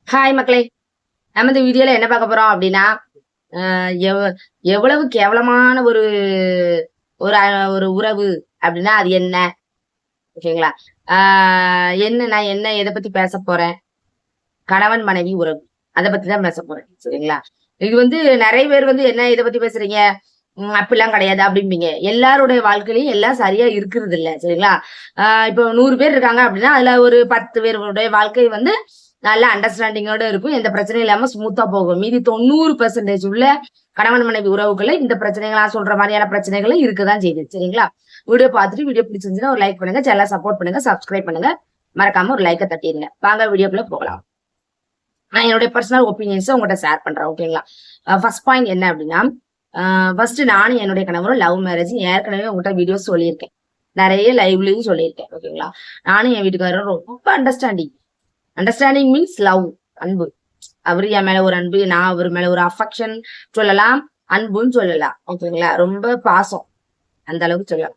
Hi மக்களே! நம்ம இந்த வீடியோல என்ன பார்க்க போறோம் அப்படின்னா, அ எவ் எவ்வளவு கேவலமான ஒரு ஒரு ஒரு உறவு அப்படின்னா அது என்ன? ஓகேங்களா? ஆ நான் எத பத்தி பேசப் போறேன்? கணவன், மனைவி உறவு. அத பத்தி தான் பேசப் போறேன். சரிங்களா? இது வந்து நெறைய பேர் வந்து என்ன இத பத்தி பேசுறீங்க? அப்படிலாம் கிடையாது அப்படிம்பீங்க. எல்லாருடைய வாழ்க்கையிலயும் எல்லாம் சரியா இருக்கிறது இல்ல. சரிங்களா? இப்போ 100 பேர் இருக்காங்க அப்படின்னா, அதுல ஒரு 10 பேருடைய வாழ்க்கை வந்து நல்ல அண்டர்ஸ்டாண்டிங்கோட இருக்கும். எந்த பிரச்சனையும் இல்லாம ஸ்மூத்தா போகும். மீதி 90% உள்ள கணவன் மனைவி உறவுகள்ல இந்த பிரச்சனைகள் நான் சொல்ற மாரியான பிரச்சனைகளும் இருக்கதான் செய்யுது. சரிங்களா? வீடியோ பார்த்துட்டு வீடியோ பிடிச்சிருந்துச்சுன்னா ஒரு லைக் பண்ணுங்க. சேனல சப்போர்ட் பண்ணுங்க. சப்ஸ்கிரைப் பண்ணுங்க. மறக்காம ஒரு லைக்க தட்டிருங்க. வாங்க வீடியோக்குள்ள போகலாம். நான் என்னுடைய பர்சனல் ஒப்பீனியன்ஸ உங்கட்ட ஷேர் பண்றேன். ஓகேங்களா? ஃபர்ஸ்ட் பாயிண்ட் என்ன அப்டின்னா, ஃபர்ஸ்ட் நானும் என்னுடைய கணவரும் லவ் மேரேஜ் ஏற்கனவே உங்கட்ட வீடியோஸ் சொல்லியிருக்கேன். நெறைய லைவ்லயும் சொல்லியிருக்கேன். ஓகேங்களா? நானும் என் வீட்டுக்காரரும் ரொம்ப அண்டர்ஸ்டாண்டிங். அண்டர்ஸ்டாண்டிங் மீன்ஸ் லவ் அன்பு. அவரு என் மேல ஒரு அன்பு, நான் அவர் மேல ஒரு அஃபெக்ஷன் சொல்லலாம். அன்புன்னு சொல்லலாம். ஓகேங்களா? ரொம்ப பாசம். அந்த அளவுக்கு சொல்லலாம்.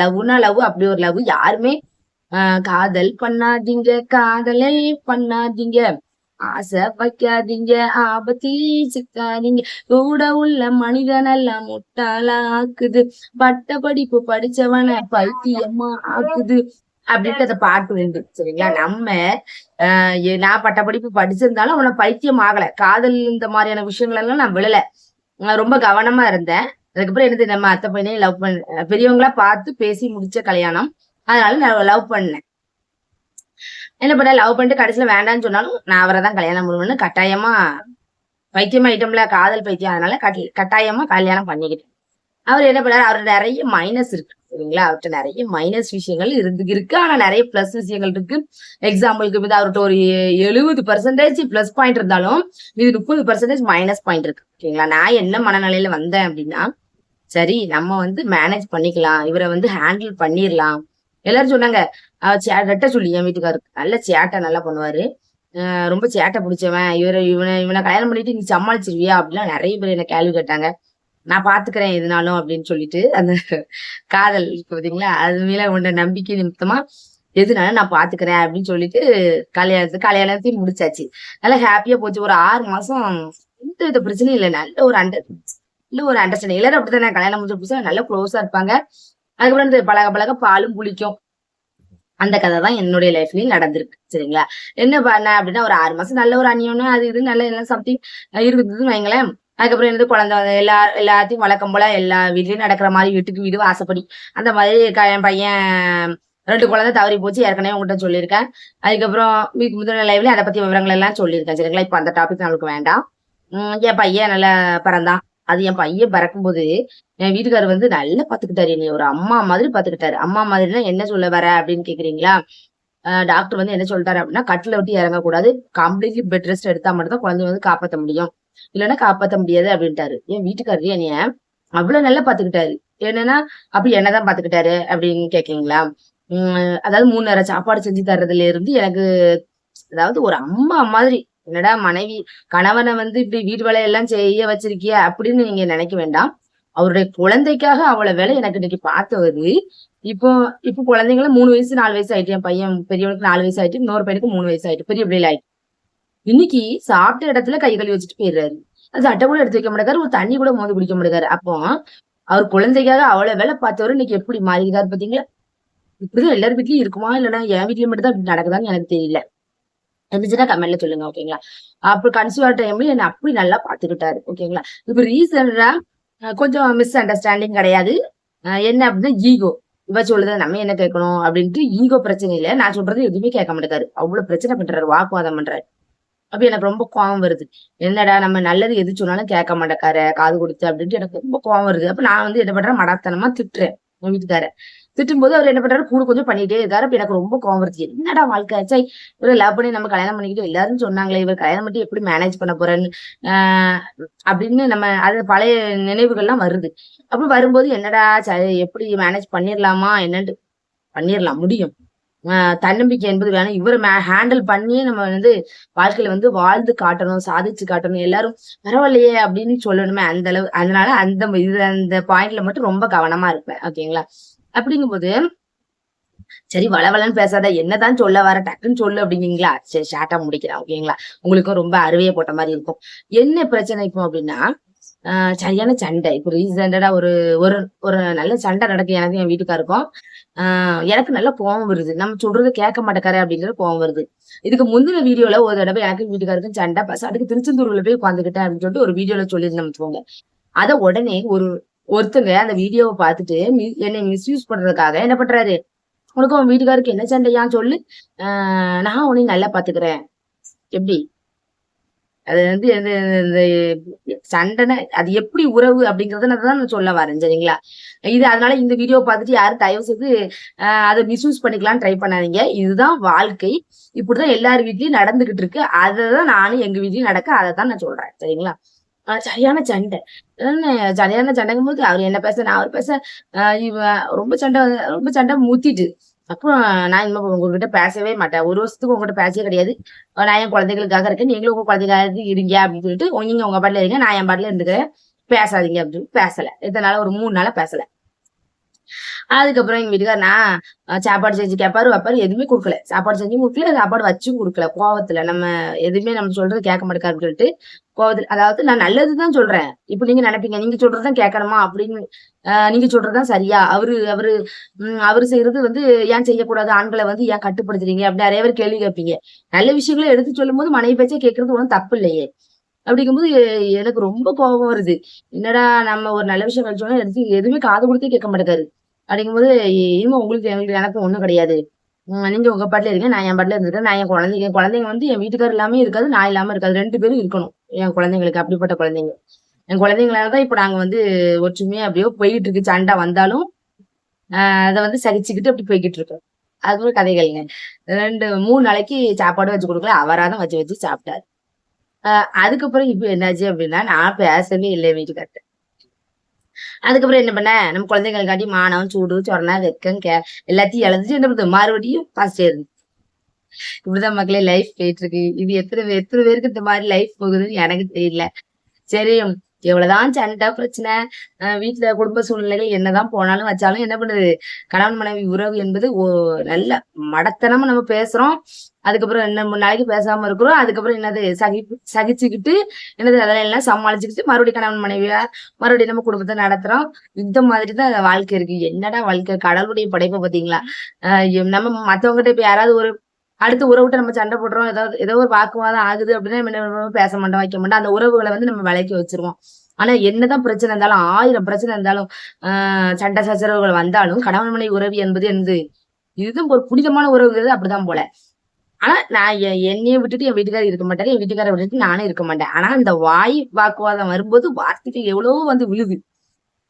லவ்னா லவ் அப்படி ஒரு லவ் யாருமே காதல் பண்ணாதீங்க, காதலே பண்ணாதீங்க. ஆசை வைக்காதீங்க, ஆபத்தில் சிக்காதீங்க. கூட உள்ள மனிதனெல்லாம் முட்டாளா ஆக்குது. பட்ட படிப்பு படிச்சவன பைத்தியமா ஆக்குது. அப்படின்ட்டு அந்த பாட்டு உண்டு. சரிங்களா? நம்ம நான் பட்ட படிப்பு படிச்சிருந்தாலும் அவன பைத்தியம் ஆகல. காதல் இந்த மாரியான விஷயங்கள் எல்லாம் நான் விழல. ரொம்ப கவனமா இருந்தேன். அதுக்கப்புறம் என்னது நம்ம அத்தை பையனையும் லவ் பெரியவங்களா பார்த்து பேசி முடிச்ச கல்யாணம். அதனால நான் லவ் பண்ணேன். என்ன பண்ணேன் லவ் பண்ணிட்டு கடைசியில வேண்டான்னு சொன்னாலும், நான் அவர தான் கல்யாணம் பண்ணுவேன்னு கட்டாயமா பைத்தியமாயிட்டோம்ல, காதல் பைத்தியம். அதனால கட்டாயமா கல்யாணம் பண்ணிக்கிட்டேன். அவரு என்ன பண்ணாரு, அவருக்கு நெறைய மைனஸ் இருக்கு. சரிங்களா? அவர்ட்ட நெறைய மைனஸ் விஷயங்கள் இருக்கு. ஆனா நெறைய பிளஸ் விஷயங்கள் இருக்கு. எக்ஸாம்பிளுக்கு வந்து அவர்ட்ட ஒரு 70% பிளஸ் பாயிண்ட் இருந்தாலும், இது 30% மைனஸ் பாயிண்ட் இருக்கு. ஓகேங்களா? நான் என்ன மனநிலையில வந்தேன் அப்டின்னா, சரி நம்ம வந்து மேனேஜ் பண்ணிக்கலாம். இவர வந்து ஹேண்டில் பண்ணிரலாம். எல்லாரும் சொன்னாங்க, ரெட்ட சொல்லி என் வீட்டுக்காரருக்கு. நல்ல சேட்ட நல்லா பண்ணுவாரு. ரொம்ப சேட்ட புடிச்சவன். இவன கல்யாணம் பண்ணிட்டு நீ சமாளிச்சுருவியா? அப்டிலாம் நெறைய பேர் என்ன கேள்வி கேட்டாங்க. நான் பாத்துக்கிறேன் எதுனாலும் அப்படின்னு சொல்லிட்டு, அந்த காதல் இருக்கு பாத்தீங்களா? அது மேல கொண்ட நம்பிக்கை நிமித்தமா, எதுனாலும் நான் பாத்துக்கிறேன் அப்படின்னு சொல்லிட்டு, கல்யாணத்தையும் முடிச்சாச்சு. நல்லா ஹேப்பியா போச்சு. ஒரு 6 மாசம் எந்த வித பிரச்சனையும் இல்ல. நல்ல ஒரு அண்டர்ஸ்டாண்டிங். எல்லாரும் அப்படித்தானே கல்யாணம் முடிச்ச புதுசுல நல்ல குளோஸா இருப்பாங்க. அதுக்கப்புறம் இந்த பழக பழக பாலும் புளிக்கும். அந்த கதை தான் என்னுடைய லைஃப்லயும் நடந்திருக்கு. சரிங்களா? என்ன பண்ணேன் அப்படின்னா, ஒரு 6 மாசம் நல்ல ஒரு அந்யோன்யம் அது இதுன்னு நல்ல எல்லாம் சம்திங் இருந்ததுன்னு வைங்களேன். அதுக்கப்புறம் என்னது குழந்தை எல்லாத்தையும் வழக்கம் போல எல்லா வீட்லயும் நடக்கிற மாரி வீட்டுக்கு வீடு வாசப்படி. அந்த மாதிரி என் பையன் 2 குழந்தை தவறி போச்சு. ஏற்கனவே உங்ககிட்ட சொல்லியிருக்கேன். அதுக்கப்புறம் இதுக்கு முந்தின லைவ்ல அத பத்தி விவரங்கள் எல்லாம் சொல்லியிருக்கேன். சரிங்களா? இப்ப அந்த டாபிக் நம்மளுக்கு வேண்டாம். என் பையன் நல்லா பிறந்தான். அது என் பையன் பிறக்கும்போது, என் வீட்டுக்காரர் வந்து நல்லா பாத்துக்கிட்டாரு என்னைய. ஒரு அம்மா மாதிரி பாத்துக்கிட்டாரு. அம்மா மாதிரின்னா என்ன சொல்ல வர அப்படின்னு கேக்குறீங்களா? டாக்டர் வந்து என்ன சொல்லிட்டாரு அப்படின்னா, கட்டில விட்டு இறங்கக்கூடாது. கம்ப்ளீட்லி பெட் ரெஸ்ட் எடுத்தா மட்டும் தான் குழந்தைய வந்து காப்பாத்த முடியும். இல்லன்னா காப்பாத்த முடியாது அப்படின்ட்டாரு. என் வீட்டுக்காரரு என்னைய அவ்வளவு நல்லா பாத்துக்கிட்டாரு. என்னன்னா, அப்படி என்னதான் பாத்துக்கிட்டாரு அப்படின்னு கேட்கீங்களா? அதாவது 3 நேரம் சாப்பாடு செஞ்சு தர்றதுல இருந்து எனக்கு அதாவது ஒரு அம்மா மாதிரி. என்னடா மனைவி கணவன வந்து இப்படி வீட்டு வேலையெல்லாம் செய்ய வச்சிருக்கியே அப்படின்னு நீங்க நினைக்க வேண்டாம். அவருடைய குழந்தைக்காக அவ்வளவு வேலை எனக்கு இன்னைக்கு பார்த்தவரு, இப்போ இப்போ குழந்தைங்கலாம் 3 வயசு, 4 வயசு ஆயிட்டு. என் பையன் பெரியவனுக்கு 4 வயசு ஆயிட்டு. இன்னொரு பையனுக்கு 3 வயசு ஆயிட்டு. பெரிய பிள்ளைல ஆயிட்டு. இன்னைக்கு சாப்பிட்ட இடத்துல கை கழுவி வச்சுட்டு போயிடுறாரு. அது சட்டை கூட எடுத்து வைக்க மாட்டேங்காரு. ஒரு தண்ணி கூட மோந்து குடிக்க மாட்டேங்காரு. அப்போ அவர் குழந்தைக்காக அவ்வளவு வேலை பார்த்தவரு இன்னைக்கு எப்படி மாறியிருக்காரு பார்த்தீங்களா? இப்படிதான் எல்லார் வீட்லயும் இருக்குமா? இல்லன்னா என் வீட்லயும் மட்டும் தான் இப்படி நடக்குதான்னு எனக்கு தெரியல. இருந்துச்சுன்னா கமெண்ட்ல சொல்லுங்க. ஓகேங்களா? அப்ப கன்சீவ் ஆன டைம்ல என்ன அப்படி நல்லா பாத்துக்கிட்டாரு. ஓகேங்களா? இப்ப ரீசென்ட்டா கொஞ்சம் மிஸ் அண்டர்ஸ்டாண்டிங் கிடையாது. என்ன அப்படின்னா ஈகோ. இவ சொல்லுத நம்ம என்ன கேட்கணும் அப்படின்ட்டு ஈகோ பிரச்சனை இல்ல. நான் சொல்றது எதுவுமே கேட்க மாட்டேங்காரு. அவ்வளவு பிரச்சனை பண்றாரு. வாக்குவாதம் பண்றாரு. அப்ப எனக்கு ரொம்ப கோவம் வருது. என்னடா நம்ம நல்லது எது சொன்னாலும் கேட்க மாட்டேக்கார காது கொடுத்து அப்படின்ட்டு எனக்கு ரொம்ப கோவம் வருது. அப்ப நான் வந்து என்ன பண்றேன் மடாத்தனமா திட்டுறேன். என் வீட்டுக்கார. திட்டும்போது அவர் என்ன பண்றாரு கூட கொஞ்சம் பண்ணிட்டே இருக்காரு. அப்ப எனக்கு ரொம்ப கோவம் வருது. என்னடா வாழ்க்கை ச்சை இவர லவ் பண்ணி நம்ம கல்யாணம் பண்ணிக்கிட்டு எல்லாரும் சொன்னாங்களே இவர் கல்யாணம் பண்ணி எப்படி மேனேஜ் பண்ண போறேன்னு அப்படின்னு நம்ம அது பழைய நினைவுகள்லாம் வருது. அப்ப வரும்போது என்னடா எப்படி மேனேஜ் பண்ணிரலாமா என்னன்ட்டு பண்ணிரலாம் முடியும். தன்னம்பிக்கை என்பது வேணும். இவர ஹேண்டில் பண்ணியே நம்ம வந்து வாழ்க்கையில வந்து வாழ்ந்து காட்டணும், சாதிச்சு காட்டணும். எல்லாரும் பரவாயில்லையே அப்படின்னு சொல்லணுமே அந்த அளவு. அதனால அந்த பாயிண்ட்ல மட்டும் ரொம்ப கவனமா இருப்பேன். ஓகேங்களா? அப்படிங்கும்போது சரி வளவலன்னு பேசாத, என்னதான் சொல்ல வர, டக்குன்னு சொல்லு அப்படிங்கிறீங்களா? சரி ஷார்ட்டா முடிக்கிறேன். ஓகேங்களா? உங்களுக்கும் ரொம்ப அருவைய போட்ட மாரி இருக்கும். என்ன பிரச்சனை இப்போ அப்படின்னா, சரியான சண்டை. இப்போ ரீசென்டடா ஒரு ஒரு ஒரு நல்ல சண்டை நடக்கு எனக்கும் என் வீட்டுக்காருக்கும். ஆ எனக்கு நல்ல கோவம் வருது. நம்ம சொல்றத கேட்க மாட்டேங்காரே அப்படிங்கிற கோவம் வருது. இதுக்கு முந்தின வீடியோல ஒரு தடவ எனக்கும் வீட்டுக்காருக்கும் சண்டை. அதுக்கு திருச்செந்தூர்ல போய் உட்காந்துக்கிட்டேன் அப்படின்னு சொல்லிட்டு ஒரு வீடியோல சொல்லியிருந்தேன் வச்சுக்கோங்க. அத உடனே ஒருத்தங்க அந்த வீடியோவ பார்த்துட்டு என்னை மிஸ்யூஸ் பண்றதுக்காக என்ன பண்றாரு, "உனக்கும் உன் வீட்டுக்காருக்கு என்ன சண்டையா சொல்லு, நான் உன்னைய நல்லா பார்த்துக்கிறேன்." எப்படி? அது வந்து எது இந்த சண்டைன்னா அது எப்படி உறவு அப்படிங்கிறத தான் நான் சொல்ல வரேன். சரிங்களா? அதனால இந்த வீடியோ பார்த்துட்டு யாரும் தயவு செய்து அத மிஸ்யூஸ் பண்ணிக்கலாம்னு ட்ரை பண்ணாதீங்க. இதுதான் வாழ்க்கை. இப்படிதான் எல்லார் வீட்லயும் நடந்துகிட்டு இருக்கு. அததான் நானும் எங்க வீட்லயும் நடக்க அதத்தான் நான் சொல்றேன். சரிங்களா? சரியான சண்டை. சரியான சண்டைங்கும்போது அவரு என்ன பேச, நான் அவரு பேச, அ இவ ரொம்ப சண்டை முத்திட்டு. அப்போ நான் இனிமே உங்ககிட்ட பேசவே மாட்டேன். 1 வருஷத்துக்கு உங்ககிட்ட பேச்சே கிடையாது. நான் என் குழந்தைகளுக்காக இருக்கேன். நீங்களும் உங்க குழந்தைக்காக இருங்க அப்படின்னு சொல்லிட்டு, நீங்க உங்க பாட்டுல இருங்க. நான் என் பாட்டுல இருந்துக்கிறேன். பேசாதீங்க அப்படின்னு பேசல. இத்தன நாளா ஒரு 3 நாளா பேசல. அதுக்கப்புறம் எங்க வீட்டுக்காரர் நான் சாப்பாடு செஞ்சு கேட்பாரு, வைப்பாரு. எதுவுமே குடுக்கல. சாப்பாடு செஞ்சும் குடுக்கல, சாப்பாடு வச்சும் குடுக்கல. கோவத்துல எதுவுமே நம்ம சொல்றது கேட்க மாட்டேங்காருன்னு சொல்லிட்டு, கோவத்துல அதாவது நான் நல்லது தான் சொல்றேன். இப்ப நீங்க நினைப்பீங்க, நீங்க சொல்றது தான் கேட்கணுமா அப்படின்னு, நீங்க சொல்றது தான் சரியா? அவரு அவரு அவரு செய்யறது வந்து ஏன் செய்யக்கூடாது? ஆண்கள வந்து ஏன் கட்டுப்படுத்துறீங்க? அப்படின்னு நெறைய பேர் கேள்வி கேட்பீங்க. நல்ல விஷயங்கள எடுத்து சொல்லும்போது மனைவி பேச்ச கேட்கறது ஒண்ணும் தப்பு இல்லையே! அப்படிங்கும்போது எனக்கு ரொம்ப கோபம் வருது. என்னடா நம்ம ஒரு நல்ல விஷயம் சொன்னா எடுத்து எதுவுமே காது குடுத்தே கேட்க மாட்டேங்காரு. அப்படிங்கும்போது, இனிமே உங்களுக்கு எனக்கும் ஒண்ணும் கிடையாது. நீங்க உங்க பாட்டுல இருங்க. நான் என் பாட்டுல இருந்துக்கிறேன். நான் என் குழந்தைங்க வந்து என் வீட்டுக்காரர் இல்லாம இருக்காது. நான் இல்லாம இருக்காது. 2 பேரும் இருக்கணும். என் குழந்தைங்களுக்கு அப்படிப்பட்ட குழந்தைங்க. என் குழந்தைங்களால தான் இப்ப நாங்க வந்து ஒற்றுமையா அப்படியோ போயிட்டு இருக்கு. சண்டை வந்தாலும், அத வந்து சகிச்சுக்கிட்டு அப்படி போய்க்கிட்டு இருக்கோம். அது ஒரு கதைகள்ங்க. 3 நாளைக்கு சாப்பாடும் வச்சு குடுக்கல. அவரா தான் வச்சு வச்சு சாப்பிட்டாரு. அ அதுக்கப்புறம் இப்ப என்னாச்சு அப்படின்னா, நான் பேசவே இல்ல வீட்டுக்கார்ட்ட. அதுக்கப்புறம் என்ன பண்ணேன், நம்ம குழந்தைகளுக்காண்டி மானம், சூடு, சொரணை, வெட்கம், எல்லாத்தையும் இழந்துட்டு என்ன பண்ணுது, மறுபடியும் ஃபர்ஸ்ட் இயர். இப்படிதான் மக்களே லைஃப் போயிட்டு இருக்கு. இது எத்தன பேருக்கு இந்த மாரி லைஃப் போகுதுன்னு எனக்கு தெரியல. சரி, எவ்வளவுதான் சண்டை, பிரச்சனை, வீட்ல குடும்ப சூழ்நிலைகள் என்னதான் போனாலும் வச்சாலும் என்ன பண்ணுது, கணவன் மனைவி உறவு என்பது நல்ல மடத்தனமா நம்ம பேசுறோம். அதுக்கப்புறம் 2, 3 நாளைக்கு பேசாம இருக்கிறோம். அதுக்கப்புறம் என்னது சகிச்சுக்கிட்டு என்னது அதெல்லாம் எல்லாம் சமாளிச்சுக்கிட்டு மறுபடியும் கணவன் மனைவியா மறுபடியும் நம்ம குடும்பத்த நடத்துறோம். இந்த மாதிரி தான் வாழ்க்கை இருக்கு. என்னடா வாழ்க்கை! கடவுளுடைய படைப்ப பார்த்தீங்களா? நம்ம மத்தவங்ககிட்ட இப்ப யாராவது அடுத்த உறவுட்ட நம்ம சண்டை போடுறோம். ஏதோ ஒரு வாக்குவாதம் ஆகுது அப்படின்னா நம்ம என்ன பண்ணுவோம், பேச மாட்டோம், வைக்க மாட்டோம். அந்த உறவுகள வந்து நம்ம விலக்கி வச்சுருவோம். ஆனா என்னதான் பிரச்சனை இருந்தாலும், 1000 பிரச்சனை இருந்தாலும், சண்டை சச்சரவுகள் வந்தாலும், கணவன் மனைவி உறவு என்பது இதுதான் ஒரு புனிதமான உறவுங்கிறது அப்படிதான் போல. ஆனா நான் என்னைய விட்டுட்டு என் வீட்டுக்காரர் இருக்க மாட்டாரு. என் வீட்டுக்காரர விட்டுட்டு நானும் இருக்க மாட்டேன். ஆனா அந்த வாக்குவாதம் வரும்போது வார்த்தைகள் எவ்வளவோ வந்து விழுது.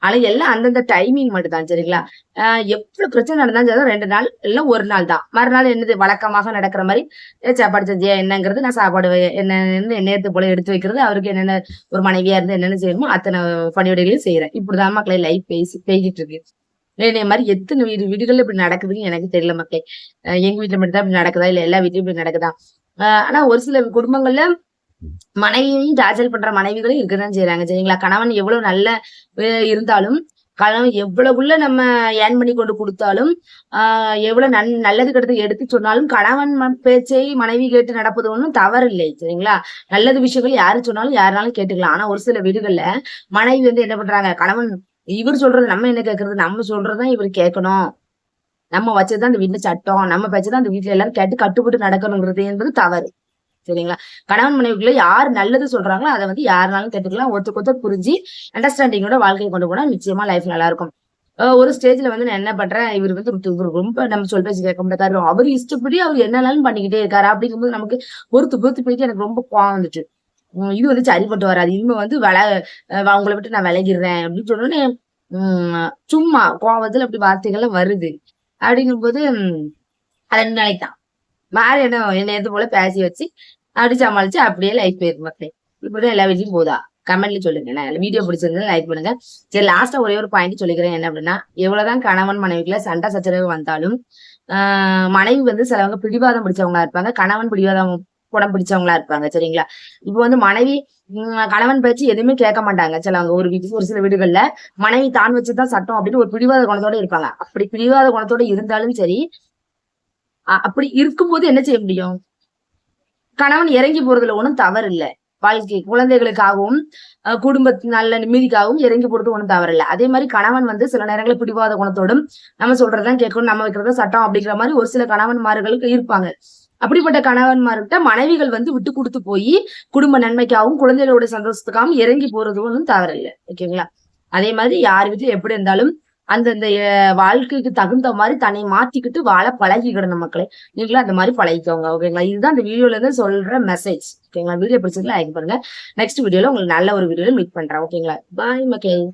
ஆனா எல்லாம் அந்தந்த டைமிங் மட்டும் தான் சரிங்களா? அ எவ்வளவு பிரச்சனை நடந்தாலும் சரி 2 நாள் இல்ல 1 நாள் தான். மறுநாள் என்னது வழக்கமாக நடக்கிற மாரி சாப்பாடு செஞ்சியா என்னங்கிறது நான் சாப்பாடு என்னன்னு நேத்து போல எடுத்து வைக்கிறது. அவருக்கு என்னென்ன ஒரு மனைவியா இருந்து என்னென்ன செய்யணுமோ அத்தன பணிவிடைகளையும் செய்றேன். இப்படிதான் மக்களே லைஃப் போய்க்கிட்டு இருக்கு. என்னைய மாரி எத்தன வீடுகள்ல இப்படி நடக்குதுன்னு எனக்கு தெரியல மக்களே. எங்க வீட்ல மட்டும் தான் இப்படி நடக்குதா? இல்ல எல்லா வீட்லயும் இப்படி நடக்குதா? ஆனா ஒரு சில குடும்பங்கள்ல மனைவியையும் டார்ச்சர் பண்ற மனைவிகளும் இருக்கதான் செய்றாங்க. சரிங்களா? கணவன் எவ்வளவு நல்ல இருந்தாலும், கணவன் எவ்வளவுள்ள நம்ம ஏர்ன் பண்ணி கொண்டு குடுத்தாலும், ஆ எவ்வளவு நல்லது கெட்டது எடுத்து சொன்னாலும், கணவன் பேச்சை மனைவி கேட்டு நடப்பது ஒண்ணும் தவறில்லை. சரிங்களா? நல்லது விஷயங்கள் யாரு சொன்னாலும் யாருனாலும் கேட்டுக்கலாம். ஆனா ஒரு சில வீடுகள்ல மனைவி வந்து என்ன பண்றாங்க, கணவன் இவர் சொல்றது நம்ம என்ன கேட்கறது? நம்ம சொல்றது தான் இவரு கேட்கணும். நம்ம வச்சது தான் இந்த வீட்ல சட்டம். நம்ம பேச்ச தான் இந்த வீட்ல எல்லாரும் கேட்டு கட்டுப்பட்டு நடக்கணுங்கிறது என்பது தவறு. சரிங்களா? கணவன் மனைவிக்குள்ள யார் நல்லது சொல்றாங்களோ, அத வந்து யாருனாலும் கேட்டுக்கலாம். ஒருத்தருக்கு ஒருத்தர் புரிஞ்சு, அண்டர்ஸ்டாண்டிங்கோட வாழ்க்கைய கொண்டு போனா நிச்சயமா லைஃப் நல்லாருக்கும். ஒரு ஸ்டேஜ்ல வந்து நான் என்ன பண்றேன், இவரு ரொம்ப நம்ம சொல் பேச்சு கேட்க மாட்டேங்காரு. அவரு இஷ்டப்படி அவரு என்னனாலும் பண்ணிக்கிட்டே இருக்காரு. அப்படிங்கும்போது நமக்கு பொறுத்து பொறுத்து போயிட்டு எனக்கு ரொம்ப கோவம் வந்துச்சு. இது வந்து சரிப்பட்டு வராது. இனிமே வந்து உங்கள விட்டு நான் விலகிர்றேன் அப்படின்னு சொன்னோனே, சும்மா கோவத்துல அப்படி வார்த்தைகள்லாம் வருது. அப்படிங்கும்போது 2 நாளைக்கு தான். மாறி நேத்து போல பேசி வச்சு, அப்படி சமாளிச்சு அப்படியே லைஃப் போயிருக்கு மக்களே. இப்படிதான் எல்லா வீட்லயும் போதா? கமெண்ட்ல சொல்லுங்க. வீடியோ பிடிச்சிருந்தா லைக் பண்ணுங்க. சரி லாஸ்ட்டா ஒரே ஒரு பாயிண்ட் சொல்லிக்கிறேன். என்ன அப்படின்னா, எவ்வளவுதான் கணவன் மனைவிக்குள்ள சண்டை சச்சரவு வந்தாலும், மனைவி வந்து சிலவங்க பிடிவாதம் பிடிச்சவங்களா இருப்பாங்க. கணவன் பிடிவாதம் குணம் பிடிச்சவங்களா இருப்பாங்க. சரிங்களா? இப்ப வந்து மனைவி கணவன் பேச்சு எதுவுமே கேட்க மாட்டாங்க. சிலவங்க ஒரு சில வீடுகள்ல மனைவி தான் வச்சுதான் சட்டம் அப்படின்னு ஒரு பிடிவாத குணத்தோட இருப்பாங்க. அப்படி பிடிவாத குணத்தோட இருந்தாலும் சரி, அப்படி இருக்கும்போது என்ன செய்ய முடியும்? கணவன் இறங்கி போறதுல ஒண்ணும் தவறு இல்ல. வாழ்க்கை குழந்தைகளுக்காகவும் குடும்பத்தின் நல்ல நிம்மதிக்காகவும் இறங்கி போறது ஒண்ணும் தவறு இல்ல. அதே மாதிரி கணவன் வந்து சில நேரங்களில் பிடிவாத குணத்தோடும் நம்ம சொல்றதுதான் கேட்கணும், நம்ம வைக்கிறதா சட்டம் அப்படிங்கிற மாதிரி ஒரு சில கணவன்மார்களுக்கு இருப்பாங்க. அப்படிப்பட்ட கணவன்மார்கிட்ட மனைவிகள் வந்து விட்டு கொடுத்து போய் குடும்ப நன்மைக்காகவும் குழந்தைகளோட சந்தோஷத்துக்காகவும் இறங்கி போறது ஒன்றும் தவறு இல்லை. ஓகேங்களா? அதே மாதிரி யார் வீட்டுல எப்படி இருந்தாலும் அந்தந்த வாழ்க்கைக்கு தகுந்த மாதிரி தன்னை மாத்திக்கிட்டு வாழ பழகிக்கிடணும் மக்களே. நீங்களும் அந்த மாதிரி பழகிக்கோங்க. ஓகேங்களா? இதுதான் இந்த வீடியோல இருந்து சொல்ற மெசேஜ். ஓகேங்களா? வீடியோ பிடிச்சிருந்தா லைக் பண்ணுங்க. நெக்ஸ்ட் வீடியோல உங்களுக்கு நல்ல ஒரு வீடியோல மீட் பண்றேன். ஓகேங்களா? பாய் மக்களே.